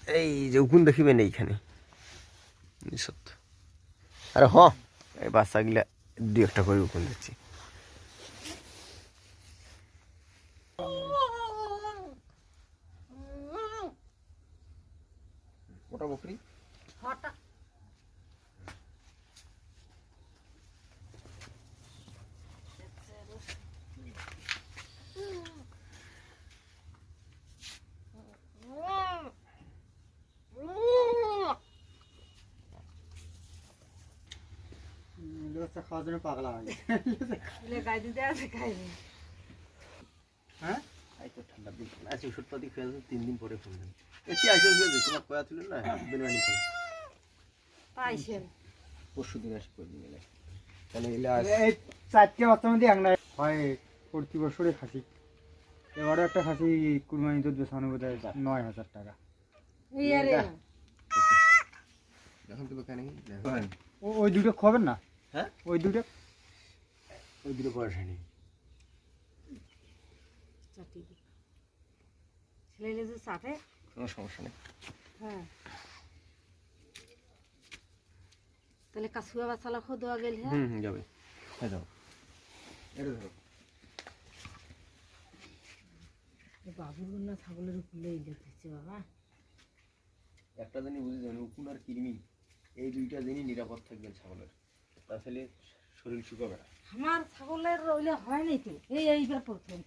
এই যে উকুন দেখিবেন এইখানে নিঃসত। আরে এই বাচ্চাগুলা দু একটা করে উকুন দেখছি। ওটা বকরি খাওয়ার জন্য পাগলা হয়। হ্যাঁ তো ঠান্ডা দিন আজকে ওষুধ পাতি খেয়ে 3 দিন পরে খুলবেন। এটি আসলে তোমার কয়া ছিল না বিরিয়ানি খাও পাইছেন পরশু দিন আসে করে দিন তাহলে এই 4টে বাচ্চার মধ্যে এক নাই হয় প্রতি বছরে খাসি। এবারে একটা খাসি কুরবানি দুধ বেচানো বোধ হয় 9,000 টাকা। এখন তুমি কেন ওই দুটো খাবেন না? হ্যাঁ ওই দুটো পয়সা নেই। ছেলে যে চাটে কোনো সমস্যা নেই। হ্যাঁ তাহলে কাছুয়া বাচ্চালা খো দেওয়া গেল। হ্যাঁ যাবে হ্যাঁ যাও এটা ধরো বাবুর না ছাগলের উপরে দেখতেছে বাবা। একটা জিনিস বুঝে যাবেন উকুন আর কৃমি এই দুইটা জিনিস নিরাপদ থাকবেন ছাগলের, তাহলে শরীর শুকাবে না। আমার ছাগলের রইলে হয়নি তো এইবার প্রথম